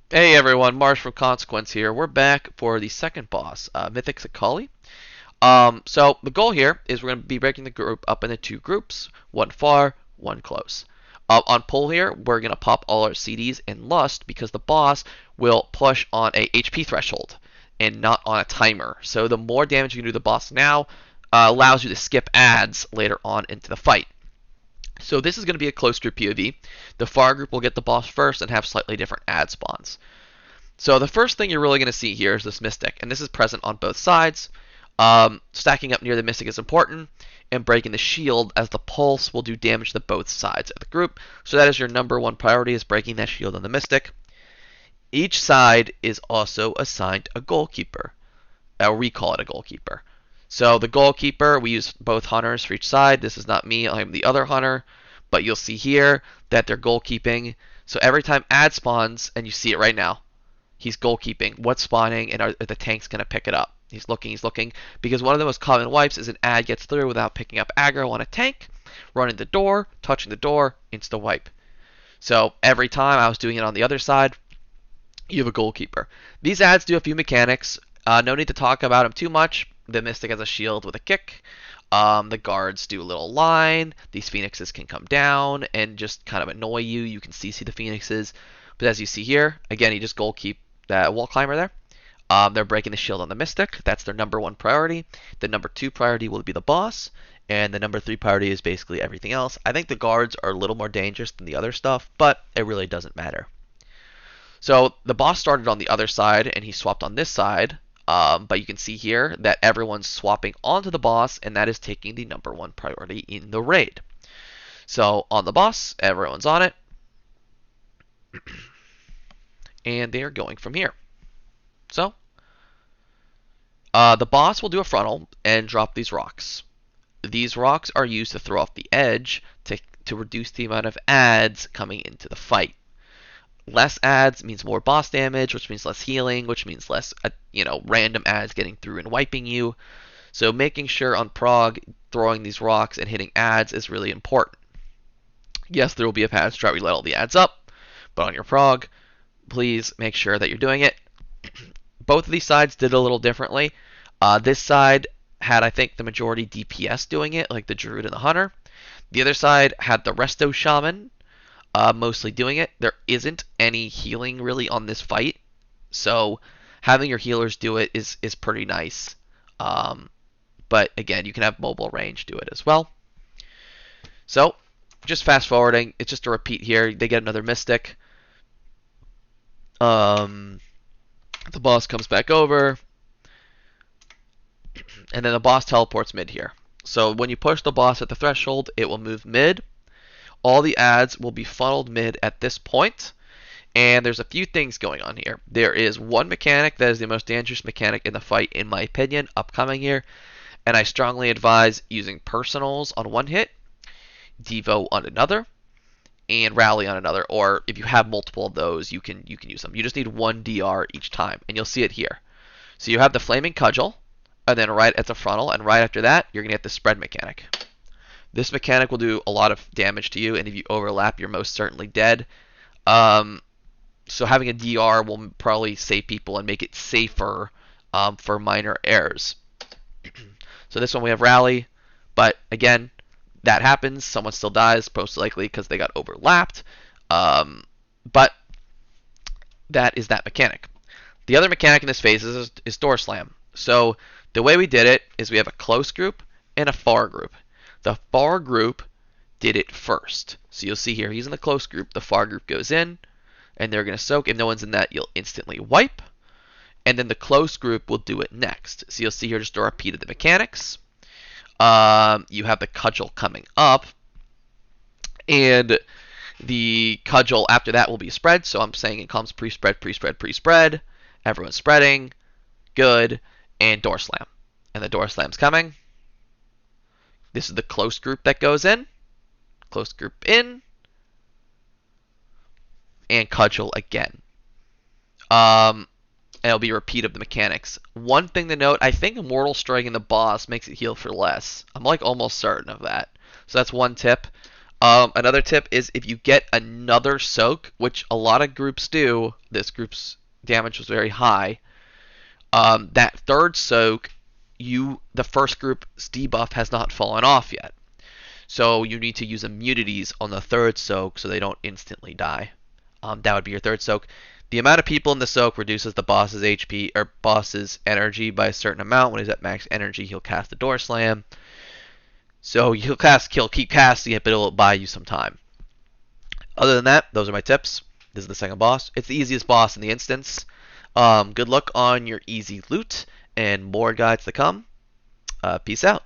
Hey everyone, Mars from Consequence here. We're back for the second boss, Mythic Zaqali. So the goal here is we're going to be breaking the group up into two groups, one far, one close. On pull here, we're going to pop all our CDs in Lust because the boss will push on a HP threshold and not on a timer. So the more damage you can do to the boss now allows you to skip ads later on into the fight. So this is going to be a close group POV. The far group will get the boss first and have slightly different ad spawns. So the first thing you're really going to see here is this Mystic, and this is present on both sides. Stacking up near the Mystic is important, and breaking the shield as the pulse will do damage to both sides of the group. So that is your number one priority, is breaking that shield on the Mystic. Each side is also assigned a goalkeeper. We call it a goalkeeper. So the goalkeeper, we use both hunters for each side. This is not me, I'm the other hunter. But you'll see here that they're goalkeeping. So every time ad spawns, and you see it right now, he's goalkeeping. What's spawning, and are the tanks going to pick it up? He's looking. Because one of the most common wipes is an ad gets through without picking up aggro on a tank, running the door, touching the door, insta wipe. So every time I was doing it on the other side, you have a goalkeeper. These ads do a few mechanics. No need to talk about them too much. The Mystic has a shield with a kick. The guards do a little line. These phoenixes can come down and just kind of annoy you. You can see the phoenixes. But as you see here, again, you just goal keep that wall climber there. They're breaking the shield on the Mystic. That's their number one priority. The number two priority will be the boss. And the number three priority is basically everything else. I think the guards are a little more dangerous than the other stuff, but it really doesn't matter. So the boss started on the other side, and he swapped on this side. But you can see here that everyone's swapping onto the boss, and that is taking the number one priority in the raid. So on the boss, everyone's on it. And they are going from here. So the boss will do a frontal and drop these rocks. These rocks are used to throw off the edge to reduce the amount of ads coming into the fight. Less ads means more boss damage, which means less healing, which means less, random ads getting through and wiping you. So making sure on prog, throwing these rocks and hitting ads is really important. Yes, there will be a patch drought where you let all the ads up, but on your prog, please make sure that you're doing it. Both of these sides did a little differently. This side had, I think, the majority DPS doing it, like the Druid and the Hunter. The other side had the Resto Shaman, mostly doing it. There isn't any healing really on this fight, so having your healers do it is pretty nice. But again, you can have mobile range do it as well. So just fast forwarding, it's just a repeat here. They get another Mystic. The boss comes back over, and then the boss teleports mid here. So when you push the boss at the threshold, it will move mid. All the ads will be funneled mid at this point, and there's a few things going on here. There is one mechanic that is the most dangerous mechanic in the fight, in my opinion, upcoming here, and I strongly advise using personals on one hit, Devo on another, and Rally on another, or if you have multiple of those, you can use them. You just need one DR each time, and you'll see it here. So you have the Flaming Cudgel, and then right at the frontal, and right after that, you're going to get the spread mechanic. This mechanic will do a lot of damage to you, and if you overlap, you're most certainly dead. So having a DR will probably save people and make it safer for minor errors. So this one we have Rally, but again, that happens. Someone still dies, most likely because they got overlapped. But that is that mechanic. The other mechanic in this phase is Door Slam. So the way we did it is we have a close group and a far group. The far group did it first. So you'll see here, he's in the close group. The far group goes in, and they're going to soak. If no one's in that, you'll instantly wipe. And then the close group will do it next. So you'll see here just a repeat of the mechanics. You have the cudgel coming up, and the cudgel after that will be spread. So I'm saying it comes pre-spread, pre-spread, pre-spread. Everyone's spreading. Good. And door slam. And the door slam's coming. This is the close group that goes in. Close group in. And cudgel again. And it'll be a repeat of the mechanics. One thing to note, I think Mortal Striking the boss makes it heal for less. I'm like almost certain of that. So that's one tip. Another tip is if you get another soak, which a lot of groups do, this group's damage was very high. That third soak, the first group's debuff has not fallen off yet. So you need to use immunities on the third soak so they don't instantly die. That would be your third soak. The amount of people in the soak reduces the boss's HP or boss's energy by a certain amount. When he's at max energy, he'll cast the door slam. So he'll keep casting it, but it'll buy you some time. Other than that, those are my tips. This is the second boss. It's the easiest boss in the instance. Good luck on your easy loot, and more guides to come. Peace out.